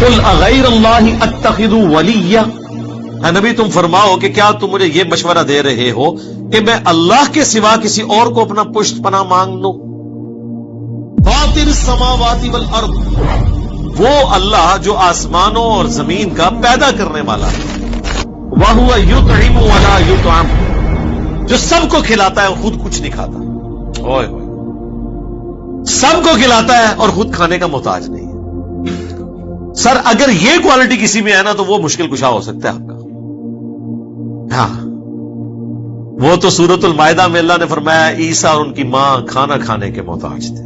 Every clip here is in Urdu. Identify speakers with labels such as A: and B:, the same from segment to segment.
A: قل اغیر اللہ اتخذ ولیا، اے نبی تم فرماؤ کہ کیا تم مجھے یہ مشورہ دے رہے ہو کہ میں اللہ کے سوا کسی اور کو اپنا پشت پناہ مانگ لوں؟ فاطر السماوات والارض، وہ اللہ جو آسمانوں اور زمین کا پیدا کرنے والا ہے، وَهُوَ يُطْعِمُ وَلَا يُطْعَمُ، جو سب کو کھلاتا ہے اور خود کچھ نہیں کھاتا، اوئے ہوئے، سب کو کھلاتا ہے اور خود کھانے کا محتاج نہیں ہے۔ سر اگر یہ کوالٹی کسی میں ہے نا تو وہ مشکل کشا ہو سکتا ہے آپ کا۔ ہاں وہ تو سورۃ المائدہ میں اللہ نے فرمایا عیسیٰ اور ان کی ماں کھانا کھانے کے محتاج تھے۔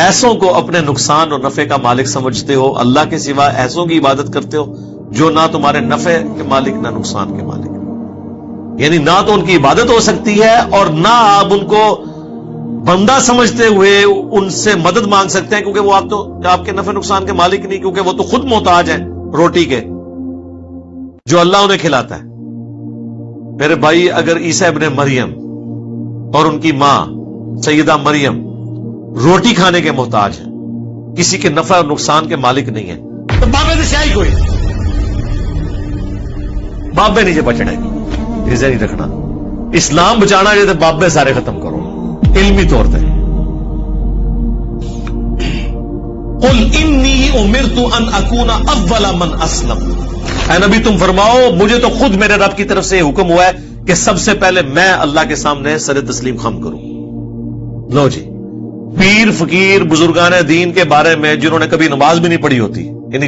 A: ایسوں کو اپنے نقصان اور نفع کا مالک سمجھتے ہو، اللہ کے سوا ایسوں کی عبادت کرتے ہو جو نہ تمہارے نفع کے مالک نہ نقصان کے مالک، یعنی نہ تو ان کی عبادت ہو سکتی ہے اور نہ آپ ان کو بندہ سمجھتے ہوئے ان سے مدد مانگ سکتے ہیں، کیونکہ وہ آپ کے نفع نقصان کے مالک نہیں، کیونکہ وہ تو خود محتاج ہیں روٹی کے جو اللہ انہیں کھلاتا ہے۔ میرے بھائی اگر عیسیٰ ابن مریم اور ان کی ماں سیدہ مریم روٹی کھانے کے محتاج ہیں، کسی کے نفع اور نقصان کے مالک نہیں ہیں، تو بابے سے شاہی کوئی بابے نیچے بچنا ہے، اسے نہیں رکھنا۔ اسلام بچانا ہے تو بابے سارے ختم کرو علمی طور پہ۔ قل انی امرت ان اکون اول من اسلم، اے نبی تم فرماؤ مجھے تو خود میرے رب کی طرف سے حکم ہوا ہے کہ سب سے پہلے میں اللہ کے سامنے سر تسلیم خم کروں۔ لو جی، پیر فقیر بزرگان دین کے بارے میں جنہوں نے کبھی نماز بھی نہیں پڑھی ہوتی، یعنی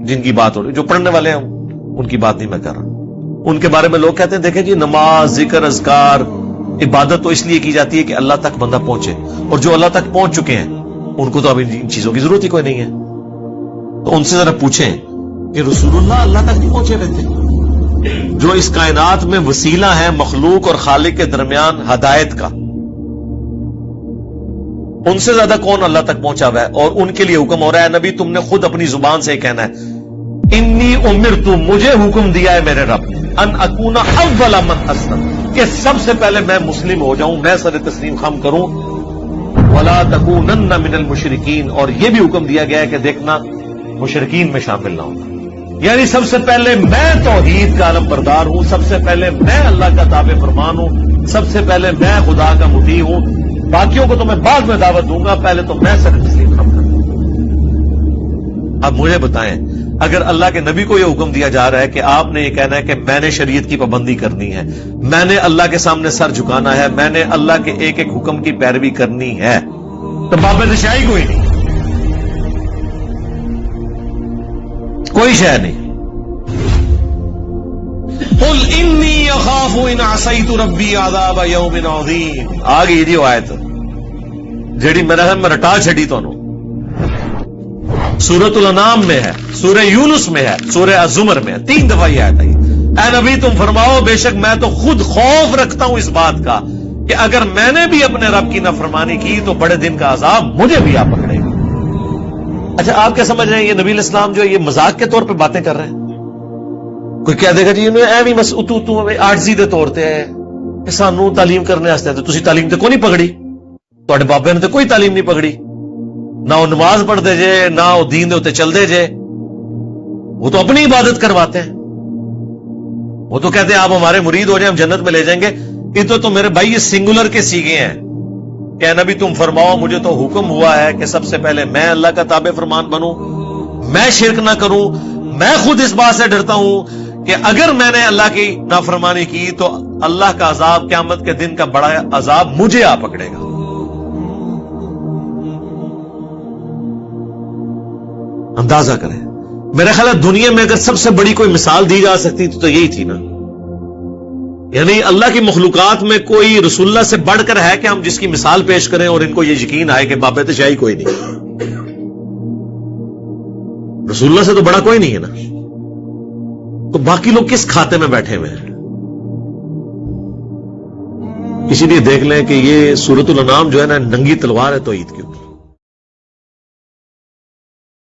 A: جن کی بات ہو رہی، جو پڑھنے والے ہیں ان کی بات نہیں میں کر رہا، ان کے بارے میں لوگ کہتے ہیں دیکھیں جی نماز ذکر اذکار عبادت تو اس لیے کی جاتی ہے کہ اللہ تک بندہ پہنچے، اور جو اللہ تک پہنچ چکے ہیں ان کو تو اب ان چیزوں کی ضرورت ہی کوئی نہیں ہے۔ تو ان سے ذرا پوچھیں کہ رسول اللہ تک نہیں پہنچے ہوئے تھے، جو اس کائنات میں وسیلہ ہے مخلوق اور خالق کے درمیان ہدایت کا، ان سے زیادہ کون اللہ تک پہنچا ہوا ہے؟ اور ان کے لیے حکم ہو رہا ہے نبی تم نے خود اپنی زبان سے کہنا ہے انی امرت، مجھے حکم دیا ہے میرے رب نے، ان اکون اول من اسلم، کہ سب سے پہلے میں مسلم ہو جاؤں، میں سر تسلیم خم کروں، ولا تکونن من المشرکین، اور یہ بھی حکم دیا گیا ہے کہ دیکھنا مشرکین میں شامل نہ ہونا، یعنی سب سے پہلے میں توحید کا علم بردار ہوں، سب سے پہلے میں اللہ کا تابع فرمان ہوں، سب سے پہلے میں خدا کا مطیع ہوں، باقیوں کو تو میں بعد میں دعوت دوں گا، پہلے تو میں سر تسلیم خم کروں۔ اب مجھے بتائیں اگر اللہ کے نبی کو یہ حکم دیا جا رہا ہے کہ آپ نے یہ کہنا ہے کہ میں نے شریعت کی پابندی کرنی ہے، میں نے اللہ کے سامنے سر جھکانا ہے، میں نے اللہ کے ایک ایک حکم کی پیروی کرنی ہے، تو بابے شاہی کوئی نہیں، کوئی شے نہیں۔ قل انی اخاف ان عصیت ربی عذاب یوم عظیم، آگئی جی آیت جیڑی میرا میں رٹا چھڑی تو سورۃ الانعام میں ہے، سورہ یونس میں ہے، سورہ الزمر میں ہے، 3 دفعہ یہ آیت آئی۔ اے نبی تم فرماؤ بے شک میں تو خود خوف رکھتا ہوں اس بات کا کہ اگر میں نے بھی اپنے رب کی نافرمانی کی تو بڑے دن کا عذاب مجھے بھی آ پکڑے گا۔ اچھا آپ کیا سمجھ رہے ہیں یہ نبی علیہ السلام جو ہے یہ مذاق کے طور پہ باتیں کر رہے ہیں؟ کوئی کہہ دے گا جی ایویں بس اتو آجزی دے طور تے ہے کہ سانو تعلیم کرنے واسطے، تو تسی تعلیم تے کوئی نہیں پکڑی، تواڈے بابے نے تے کوئی تعلیم نہیں پکڑی، نہ وہ نماز پڑھتے جے نہ وہ دین دے اوتے چلدے جے، وہ تو اپنی عبادت کرواتے ہیں، وہ تو کہتے ہیں آپ ہمارے مرید ہو جائیں ہم جنت میں لے جائیں گے۔ یہ تو میرے بھائی یہ سنگولر کے سیگے ہیں کہ نبی تم فرماؤ مجھے تو حکم ہوا ہے کہ سب سے پہلے میں اللہ کا تابع فرمان بنوں، میں شرک نہ کروں، میں خود اس بات سے ڈرتا ہوں کہ اگر میں نے اللہ کی نافرمانی کی تو اللہ کا عذاب قیامت کے دن کا بڑا عذاب مجھے آ پکڑے گا۔ اندازہ کریں، میرا خیال ہے دنیا میں اگر سب سے بڑی کوئی مثال دی جا سکتی تو یہی تھی نا، یعنی اللہ کی مخلوقات میں کوئی رسول اللہ سے بڑھ کر ہے کہ ہم جس کی مثال پیش کریں اور ان کو یہ یقین آئے کہ بابے تشائی کوئی نہیں، رسول اللہ سے تو بڑا کوئی نہیں ہے نا، تو باقی لوگ کس کھاتے میں بیٹھے ہوئے ہیں؟ اسی لیے دیکھ لیں کہ یہ سورۃ الانعام جو ہے نا ننگی تلوار ہے توحید کی۔